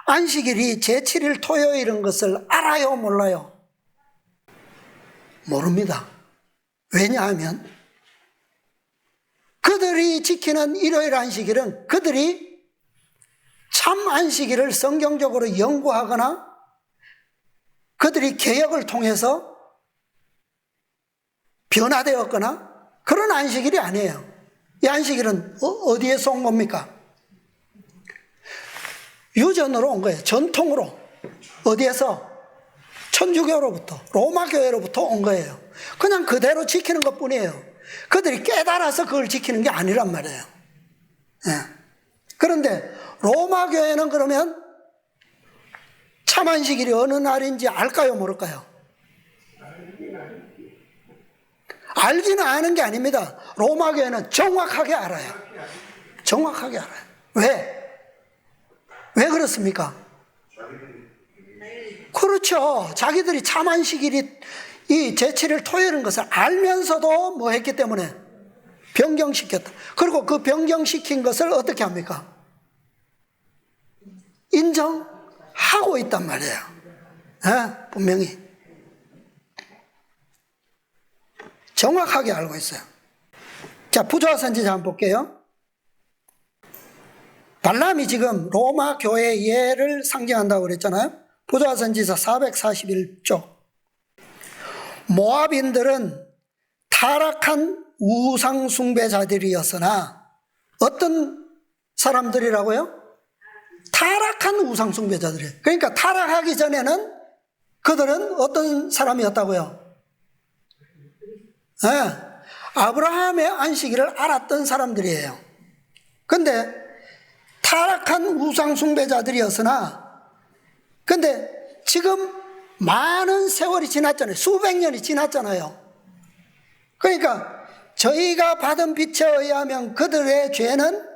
[SPEAKER 1] 안식일이 제7일 토요일인 것을 알아요, 몰라요? 모릅니다. 왜냐하면 그들이 지키는 일요일 안식일은 그들이 참 안식일을 성경적으로 연구하거나 그들이 개혁을 통해서 변화되었거나 그런 안식일이 아니에요. 이 안식일은 어디에서 온 겁니까? 유전으로 온 거예요. 전통으로. 어디에서? 천주교로부터, 로마교회로부터 온 거예요. 그냥 그대로 지키는 것 뿐이에요. 그들이 깨달아서 그걸 지키는 게 아니란 말이에요. 예. 그런데 로마교회는 그러면 참안식일이 어느 날인지 알까요, 모를까요? 알기는 아는 게 아닙니다. 로마교회는 정확하게 알아요. 정확하게 알아요. 왜? 왜 그렇습니까? 그렇죠. 자기들이 참안식일이 이 제7일 토요일인 것을 알면서도 뭐 했기 때문에 변경시켰다. 그리고 그 변경시킨 것을 어떻게 합니까? 인정하고 있단 말이에요. 네? 분명히 정확하게 알고 있어요. 자, 부조화 선지자 한번 볼게요. 발람이 지금 로마 교회의 예를 상징한다고 그랬잖아요. 부조화 선지자 441쪽. 모압인들은 타락한 우상 숭배자들이었으나 어떤 사람들이라고요? 타락한 우상 숭배자들이에요. 그러니까 타락하기 전에는 그들은 어떤 사람이었다고요? 네, 아브라함의 안식일을 알았던 사람들이에요. 근데 타락한 우상 숭배자들이었으나 근데 지금 많은 세월이 지났잖아요. 수백 년이 지났잖아요. 그러니까 저희가 받은 빛에 의하면 그들의 죄는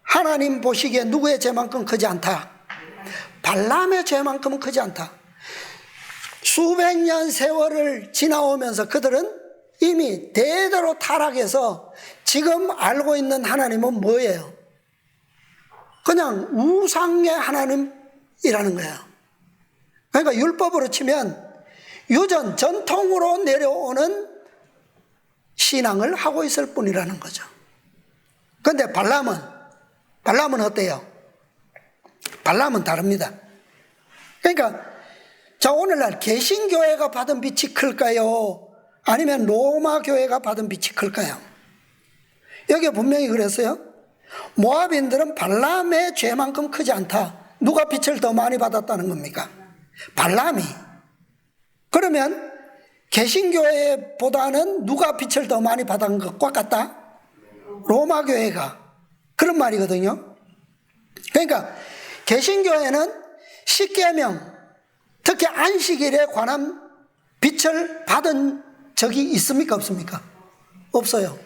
[SPEAKER 1] 하나님 보시기에 누구의 죄만큼 크지 않다. 발람의 죄만큼은 크지 않다. 수백 년 세월을 지나오면서 그들은 이미 대대로 타락해서 지금 알고 있는 하나님은 뭐예요? 그냥 우상의 하나님이라는 거예요. 그러니까 율법으로 치면 유전, 전통으로 내려오는 신앙을 하고 있을 뿐이라는 거죠. 그런데 발람은 어때요? 발람은 다릅니다. 그러니까 자, 오늘날 개신교회가 받은 빛이 클까요? 아니면 로마 교회가 받은 빛이 클까요? 여기 분명히 그랬어요. 모압인들은 발람의 죄만큼 크지 않다. 누가 빛을 더 많이 받았다는 겁니까? 발람이. 그러면 개신교회보다는 누가 빛을 더 많이 받은 것과 같다? 로마 교회가. 그런 말이거든요. 그러니까 개신교회는 십계명, 특히 안식일에 관한 빛을 받은 적이 있습니까? 없습니까? 없어요.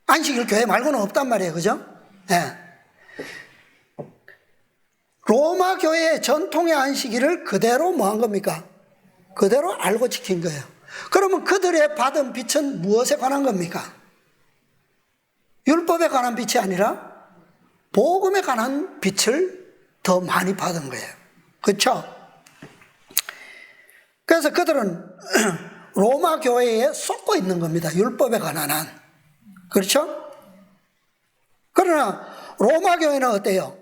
[SPEAKER 1] 안식일 교회 말고는 없단 말이에요. 그죠? 네. 로마 교회의 전통의 안식일을 그대로 뭐 한 겁니까? 그대로 알고 지킨 거예요. 그러면 그들의 받은 빛은 무엇에 관한 겁니까? 율법에 관한 빛이 아니라 복음에 관한 빛을 더 많이 받은 거예요. 그렇죠? 그래서 그들은 로마 교회에 쏟고 있는 겁니다. 율법에 관한 한. 그렇죠? 그러나 로마 교회는 어때요?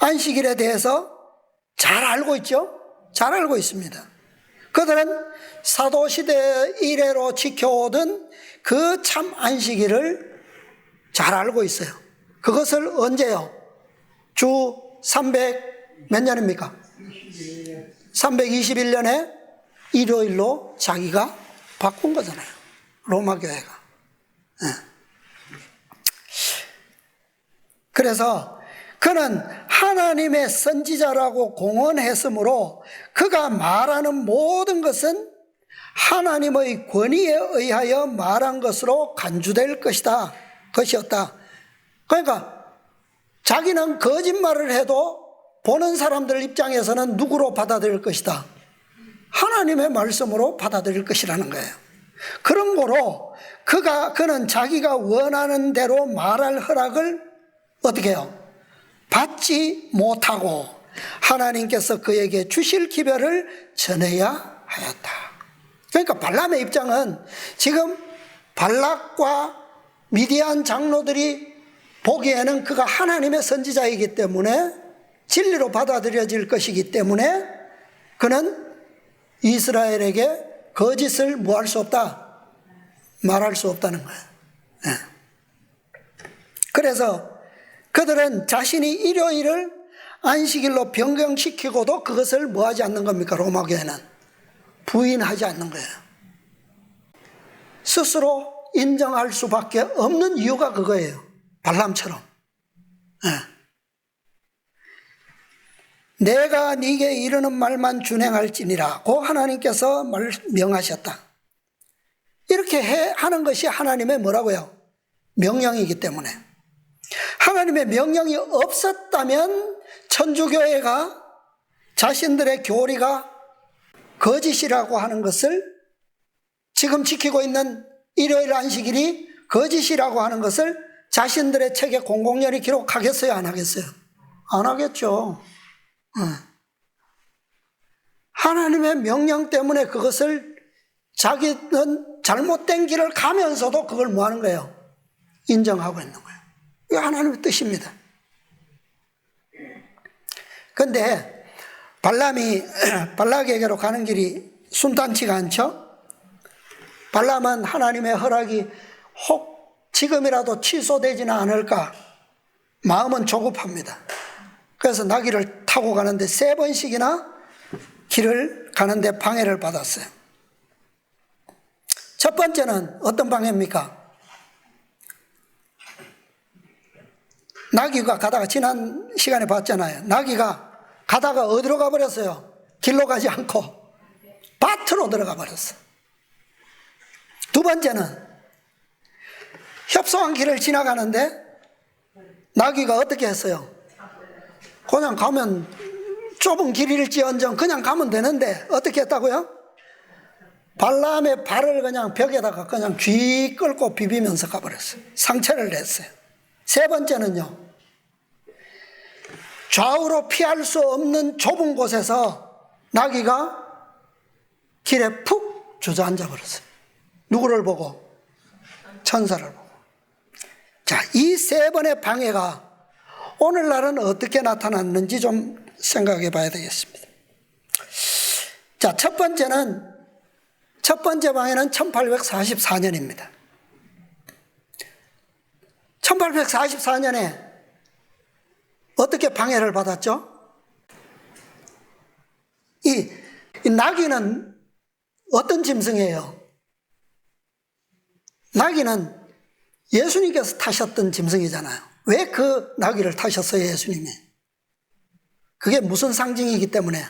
[SPEAKER 1] 안식일에 대해서 잘 알고 있죠? 잘 알고 있습니다. 그들은 사도시대 이래로 지켜오던 그 참 안식일을 잘 알고 있어요. 그것을 언제요? 주 300 몇 년입니까? 321년에 일요일로 자기가 바꾼 거잖아요. 로마 교회가. 네. 그래서 그는 하나님의 선지자라고 공언했으므로 그가 말하는 모든 것은 하나님의 권위에 의하여 말한 것으로 간주될 것이었다. 그러니까 자기는 거짓말을 해도 보는 사람들 입장에서는 누구로 받아들일 것이다? 하나님의 말씀으로 받아들일 것이라는 거예요. 그런 거로 그는 자기가 원하는 대로 말할 허락을 어떻게 해요? 받지 못하고 하나님께서 그에게 주실 기별을 전해야 하였다. 그러니까 발람의 입장은 지금 발락과 미디안 장로들이 보기에는 그가 하나님의 선지자이기 때문에 진리로 받아들여질 것이기 때문에 그는 이스라엘에게 거짓을 뭐 할 수 없다? 말할 수 없다는 거예요. 네. 그래서 그들은 자신이 일요일을 안식일로 변경시키고도 그것을 뭐 하지 않는 겁니까? 로마 교회는 부인하지 않는 거예요. 스스로 인정할 수밖에 없는 이유가 그거예요. 발람처럼. 네. 내가 네게 이르는 말만 준행할지니라고 하나님께서 명하셨다. 이렇게 하는 것이 하나님의 뭐라고요? 명령이기 때문에. 하나님의 명령이 없었다면 천주교회가 자신들의 교리가 거짓이라고 하는 것을 지금 지키고 있는 일요일 안식일이 거짓이라고 하는 것을 자신들의 책에 공공연히 기록하겠어요? 안 하겠어요? 안 하겠죠. 하나님의 명령 때문에 그것을 자기는 잘못된 길을 가면서도 그걸 뭐 하는 거예요? 인정하고 있는 거예요. 이게 하나님의 뜻입니다. 그런데 발락에게로 가는 길이 순탄치가 않죠? 발람은 하나님의 허락이 혹 지금이라도 취소되지는 않을까 마음은 조급합니다. 그래서 나귀를 타고 가는데 3번씩이나 길을 가는데 방해를 받았어요. 첫 번째는 어떤 방해입니까? 나귀가 가다가 지난 시간에 봤잖아요. 나귀가 가다가 어디로 가버렸어요? 길로 가지 않고 밭으로 들어가 버렸어. 두 번째는 협소한 길을 지나가는데 나귀가 어떻게 했어요? 그냥 가면 좁은 길일지언정 그냥 가면 되는데 어떻게 했다고요? 발람의 발을 그냥 벽에다가 그냥 쥐 끌고 비비면서 가버렸어요. 상처를 냈어요. 세 번째는요, 좌우로 피할 수 없는 좁은 곳에서 나귀가 길에 푹 주저앉아 버렸어요. 누구를 보고? 천사를 보고. 자, 이 3번의 방해가 오늘날은 어떻게 나타났는지 좀 생각해 봐야 되겠습니다. 자, 첫 번째 방해는 1844년입니다. 1844년에 어떻게 방해를 받았죠? 이 나귀는 어떤 짐승이에요? 나귀는 예수님께서 타셨던 짐승이잖아요. 왜 그 나귀를 타셨어요, 예수님이? 그게 무슨 상징이기 때문에?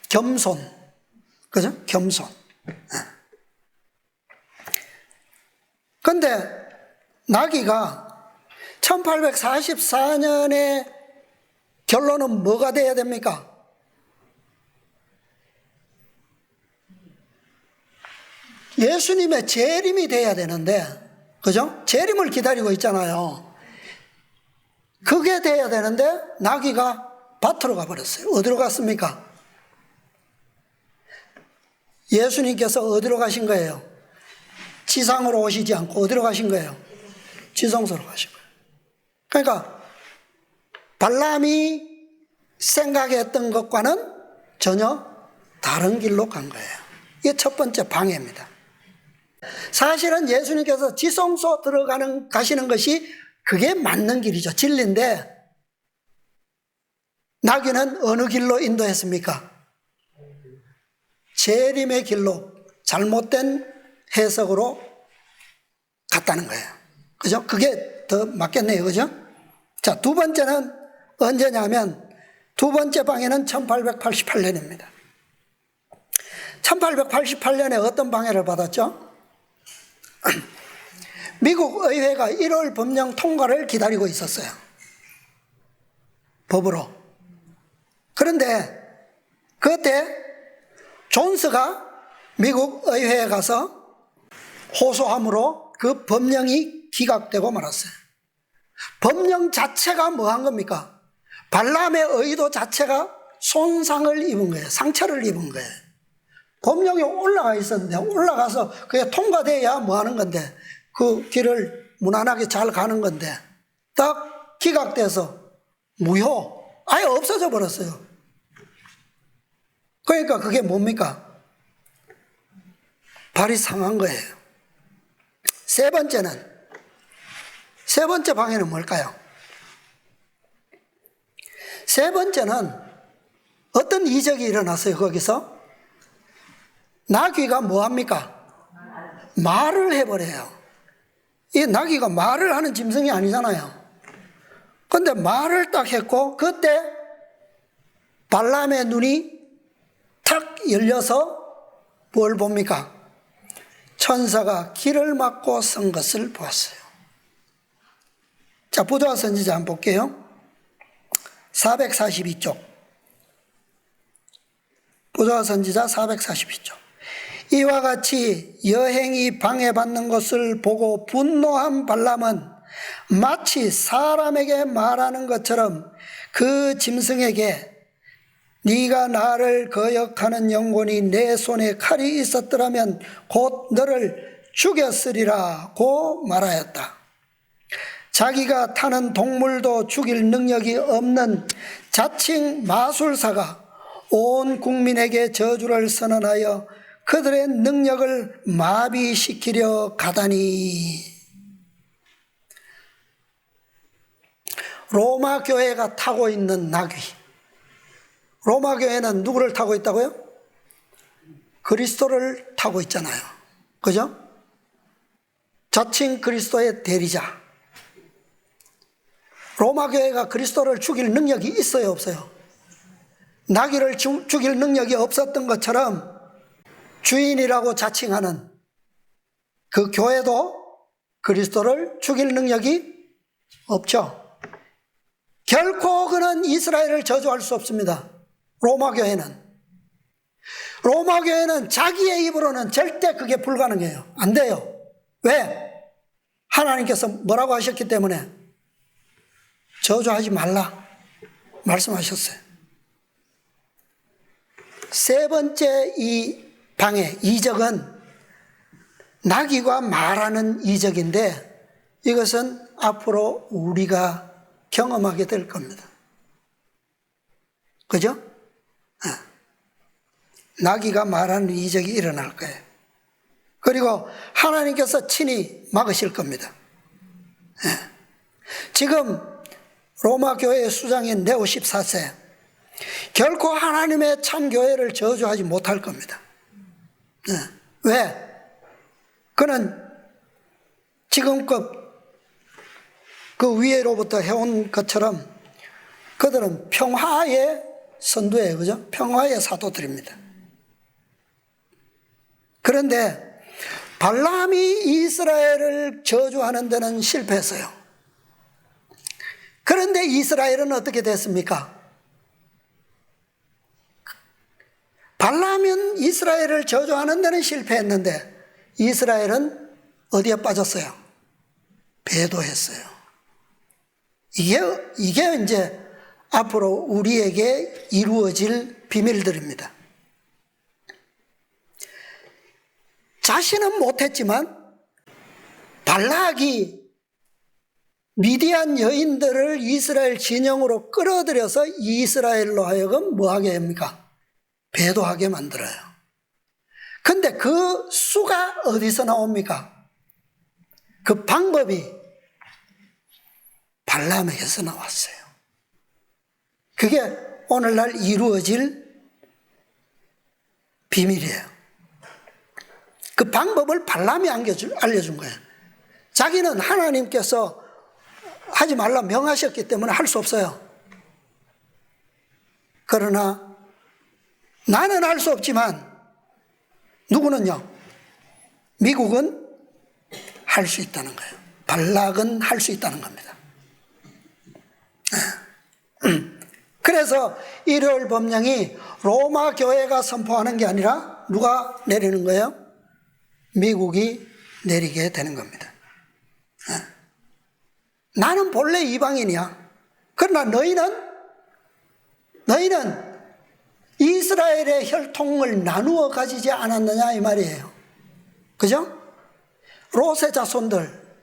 [SPEAKER 1] 겸손. 그죠? 겸손. 그런데 나귀가 1844년에 결론은 뭐가 돼야 됩니까? 예수님의 재림이 돼야 되는데, 그죠? 재림을 기다리고 있잖아요. 그게 돼야 되는데 나귀가 밭으로 가버렸어요. 어디로 갔습니까? 예수님께서 어디로 가신 거예요? 지상으로 오시지 않고 어디로 가신 거예요? 지성소로 가신 거예요. 그러니까 발람이 생각했던 것과는 전혀 다른 길로 간 거예요. 이게 첫 번째 방해입니다. 사실은 예수님께서 지성소 가시는 것이 그게 맞는 길이죠. 진리인데 나귀는 어느 길로 인도했습니까? 재림의 길로 잘못된 해석으로 갔다는 거예요. 그죠? 그게 더 맞겠네요. 그죠? 자, 두 번째는 언제냐면 두 번째 방해는 1888년입니다. 1888년에 어떤 방해를 받았죠? 미국 의회가 1월 법령 통과를 기다리고 있었어요. 법으로. 그런데 그때 존스가 미국 의회에 가서 호소함으로 그 법령이 기각되고 말았어요. 법령 자체가 뭐 한 겁니까? 발람의 의도 자체가 손상을 입은 거예요. 상처를 입은 거예요. 법령이 올라가 있었는데 올라가서 그게 통과돼야 뭐 하는 건데 그 길을 무난하게 잘 가는 건데 딱 기각돼서 무효, 아예 없어져 버렸어요. 그러니까 그게 뭡니까? 발이 상한 거예요. 세 번째 방해는 뭘까요? 세 번째는 어떤 이적이 일어났어요. 거기서 나귀가 뭐합니까? 말을 해버려요. 이 나귀가 말을 하는 짐승이 아니잖아요. 그런데 말을 딱 했고 그때 발람의 눈이 탁 열려서 뭘 봅니까? 천사가 길을 막고 선 것을 보았어요. 자, 부도와 선지자 한번 볼게요. 442쪽. 부도와 선지자 442쪽. 이와 같이 여행이 방해받는 것을 보고 분노한 발람은 마치 사람에게 말하는 것처럼 그 짐승에게 네가 나를 거역하는 영혼이 내 손에 칼이 있었더라면 곧 너를 죽였으리라고 말하였다. 자기가 타는 동물도 죽일 능력이 없는 자칭 마술사가 온 국민에게 저주를 선언하여 그들의 능력을 마비시키려 가다니. 로마 교회가 타고 있는 나귀. 로마 교회는 누구를 타고 있다고요? 그리스도를 타고 있잖아요. 그죠? 자칭 그리스도의 대리자. 로마 교회가 그리스도를 죽일 능력이 있어요, 없어요? 나귀를 죽일 능력이 없었던 것처럼 주인이라고 자칭하는 그 교회도 그리스도를 죽일 능력이 없죠. 결코 그는 이스라엘을 저주할 수 없습니다. 로마 교회는 자기의 입으로는 절대 그게 불가능해요. 안 돼요. 왜? 하나님께서 뭐라고 하셨기 때문에 저주하지 말라 말씀하셨어요. 세 번째 이 방해, 이적은 나귀가 말하는 이적인데 이것은 앞으로 우리가 경험하게 될 겁니다. 그죠? 나귀가 말하는 이적이 일어날 거예요. 그리고 하나님께서 친히 막으실 겁니다. 지금 로마 교회의 수장인 네오 14세 결코 하나님의 참 교회를 저주하지 못할 겁니다. 왜? 그는 지금껏 그 위에로부터 해온 것처럼 그들은 평화의 선두예요. 그죠? 평화의 사도들입니다. 그런데 발람이 이스라엘을 저주하는 데는 실패했어요. 그런데 이스라엘은 어떻게 됐습니까? 발람은 이스라엘을 저주하는 데는 실패했는데 이스라엘은 어디에 빠졌어요? 배도했어요. 이게 이제 앞으로 우리에게 이루어질 비밀들입니다. 자신은 못했지만 발락이 미디안 여인들을 이스라엘 진영으로 끌어들여서 이스라엘로 하여금 뭐하게 합니까? 배도하게 만들어요. 근데 그 수가 어디서 나옵니까? 그 방법이 발람에게서 나왔어요. 그게 오늘날 이루어질 비밀이에요. 그 방법을 발람이 알려준 거예요. 자기는 하나님께서 하지 말라 명하셨기 때문에 할 수 없어요. 그러나 나는 할 수 없지만 누구는요? 미국은 할 수 있다는 거예요. 발락은 할 수 있다는 겁니다. 그래서 일요일 법령이 로마 교회가 선포하는 게 아니라 누가 내리는 거예요? 미국이 내리게 되는 겁니다. 나는 본래 이방인이야. 그러나 너희는 이스라엘의 혈통을 나누어 가지지 않았느냐 이 말이에요. 그죠? 롯의 자손들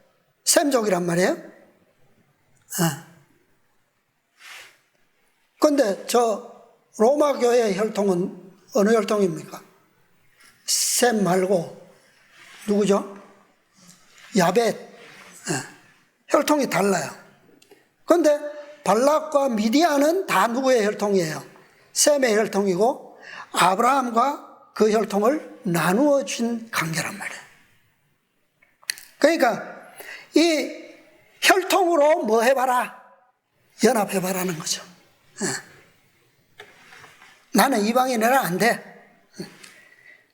[SPEAKER 1] 셈족이란 말이에요. 그런데 저 로마 교회의 혈통은 어느 혈통입니까? 셈 말고 누구죠? 야벳. 혈통이 달라요. 그런데 발락과 미디안은 다 누구의 혈통이에요? 셈의 혈통이고 아브라함과 그 혈통을 나누어 준 관계란 말이에요. 그러니까 이 혈통으로 뭐 해봐라? 연합해봐라는 거죠. 나는 이방인이라 안 돼.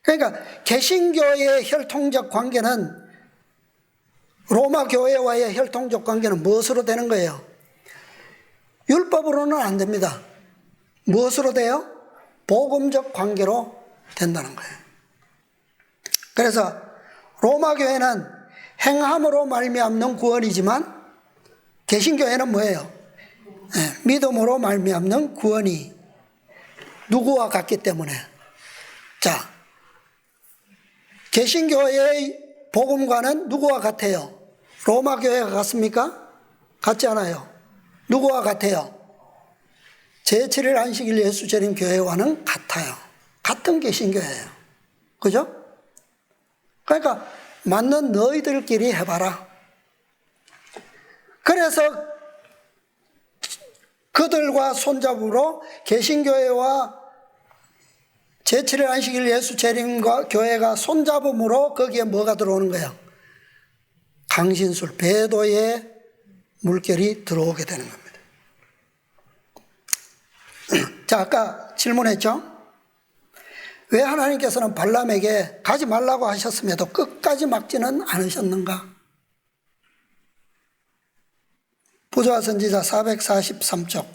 [SPEAKER 1] 그러니까 개신교의 혈통적 관계는 로마 교회와의 혈통적 관계는 무엇으로 되는 거예요? 율법으로는 안 됩니다. 무엇으로 돼요? 복음적 관계로 된다는 거예요. 그래서 로마 교회는 행함으로 말미암는 구원이지만 개신교회는 뭐예요? 믿음으로 말미암는 구원이 누구와 같기 때문에. 자, 개신교회의 복음과는 누구와 같아요? 로마 교회가 같습니까? 같지 않아요. 누구와 같아요? 제7일 안식일 예수재림 교회와는 같아요. 같은 개신교회예요. 그죠? 그러니까 맞는 너희들끼리 해봐라. 그래서 그들과 손잡으로 개신교회와 제7일 안식일 예수재림과 교회가 손잡음으로 거기에 뭐가 들어오는 거예요? 강신술, 배도의 물결이 들어오게 되는 겁니다. 자, 아까 질문했죠? 왜 하나님께서는 발람에게 가지 말라고 하셨음에도 끝까지 막지는 않으셨는가? 부조화 선지자 443쪽.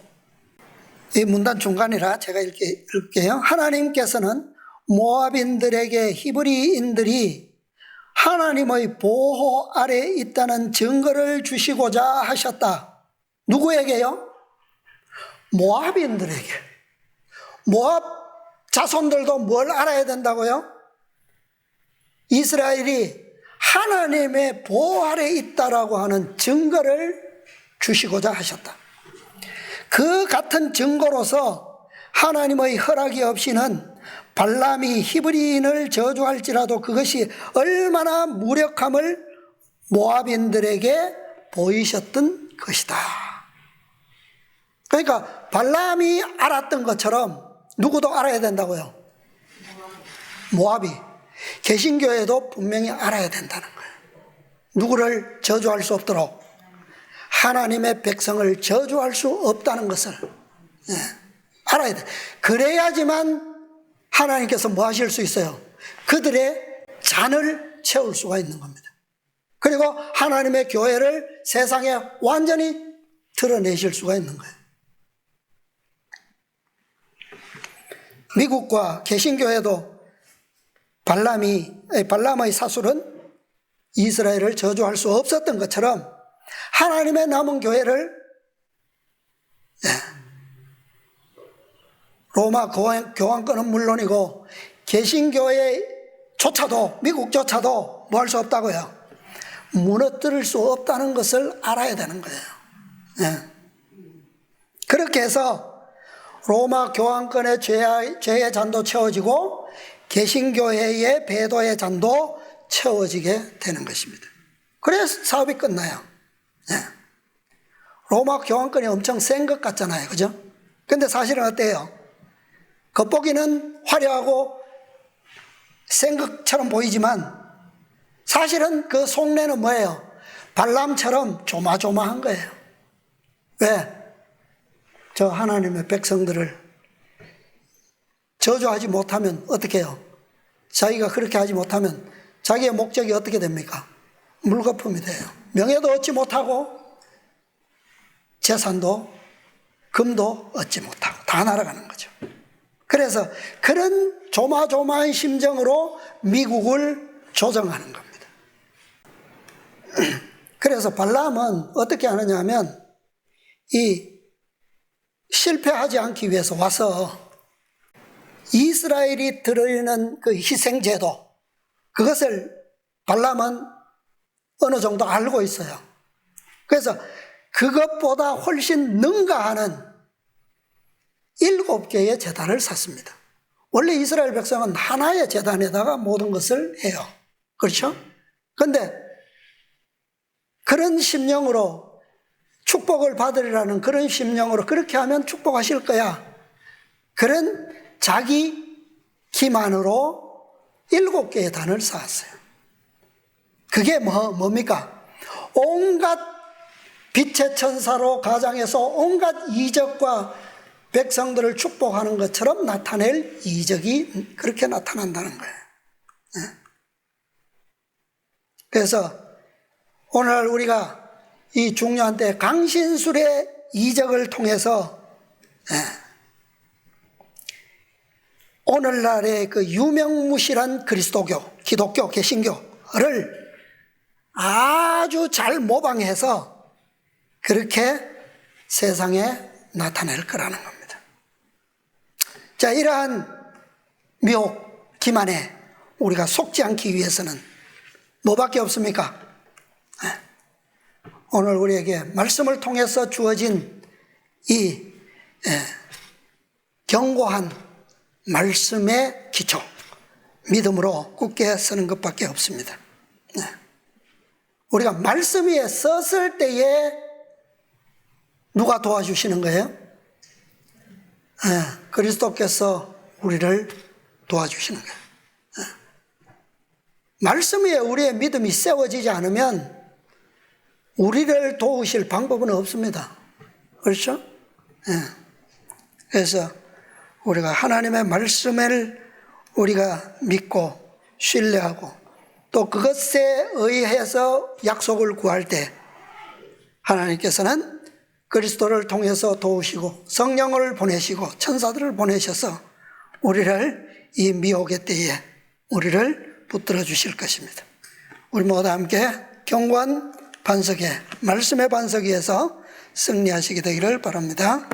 [SPEAKER 1] 이 문단 중간이라 제가 읽게요. 하나님께서는 모압인들에게 히브리인들이 하나님의 보호 아래 있다는 증거를 주시고자 하셨다. 누구에게요? 모압인들에게. 모압 자손들도 뭘 알아야 된다고요? 이스라엘이 하나님의 보호 아래 있다라고 하는 증거를 주시고자 하셨다. 그 같은 증거로서 하나님의 허락이 없이는 발람이 히브리인을 저주할지라도 그것이 얼마나 무력함을 모압인들에게 보이셨던 것이다. 그러니까 발람이 알았던 것처럼 누구도 알아야 된다고요. 모압이. 개신교에도 분명히 알아야 된다는 거예요. 누구를 저주할 수 없도록 하나님의 백성을 저주할 수 없다는 것을 알아야 돼. 그래야지만 하나님께서 뭐 하실 수 있어요? 그들의 잔을 채울 수가 있는 겁니다. 그리고 하나님의 교회를 세상에 완전히 드러내실 수가 있는 거예요. 미국과 개신교회도 발람의 사술은 이스라엘을 저주할 수 없었던 것처럼 하나님의 남은 교회를 로마 교황권은 물론이고 개신교회조차도 미국조차도 뭐 할 수 없다고요? 무너뜨릴 수 없다는 것을 알아야 되는 거예요. 그렇게 해서 로마 교황권의 죄의 잔도 채워지고 개신교회의 배도의 잔도 채워지게 되는 것입니다. 그래서 사업이 끝나요. 로마 교황권이 엄청 센 것 같잖아요. 그죠? 근데 사실은 어때요? 겉보기는 화려하고 센 것처럼 보이지만 사실은 그 속내는 뭐예요? 발람처럼 조마조마한 거예요. 왜? 저 하나님의 백성들을 저주하지 못하면 어떻게 해요? 자기가 그렇게 하지 못하면 자기의 목적이 어떻게 됩니까? 물거품이 돼요. 명예도 얻지 못하고 재산도 금도 얻지 못하고 다 날아가는 거죠. 그래서 그런 조마조마한 심정으로 미국을 조정하는 겁니다. 그래서 발람은 어떻게 하느냐 하면 이 실패하지 않기 위해서 와서 이스라엘이 드리는 그 희생제도 그것을 발람은 어느 정도 알고 있어요. 그래서 그것보다 훨씬 능가하는 7개의 제단을 샀습니다. 원래 이스라엘 백성은 하나의 제단에다가 모든 것을 해요. 그렇죠? 그런데 그런 심령으로 축복을 받으리라는 그런 심령으로 그렇게 하면 축복하실 거야. 그런 자기 기만으로 7개의 단을 쌓았어요. 그게 뭡니까? 온갖 빛의 천사로 가장해서 온갖 이적과 백성들을 축복하는 것처럼 나타낼 이적이 그렇게 나타난다는 거예요. 그래서 오늘 우리가 이 중요한 때 강신술의 이적을 통해서 오늘날의 그 유명무실한 그리스도교, 기독교, 개신교를 아주 잘 모방해서 그렇게 세상에 나타낼 거라는 겁니다. 자, 이러한 미혹, 기만에 우리가 속지 않기 위해서는 뭐밖에 없습니까? 오늘 우리에게 말씀을 통해서 주어진 이 견고한 말씀의 기초, 믿음으로 굳게 서는 것밖에 없습니다. 우리가 말씀 위에 섰을 때에 누가 도와주시는 거예요? 그리스도께서 우리를 도와주시는 거예요. 말씀 위에 우리의 믿음이 세워지지 않으면 우리를 도우실 방법은 없습니다. 그렇죠? 그래서 우리가 하나님의 말씀을 우리가 믿고 신뢰하고 또 그것에 의해서 약속을 구할 때 하나님께서는 그리스도를 통해서 도우시고 성령을 보내시고 천사들을 보내셔서 우리를 이 미혹의 때에 우리를 붙들어 주실 것입니다. 우리 모두 함께 견고한 반석에 말씀의 반석 위에서 승리하시게 되기를 바랍니다.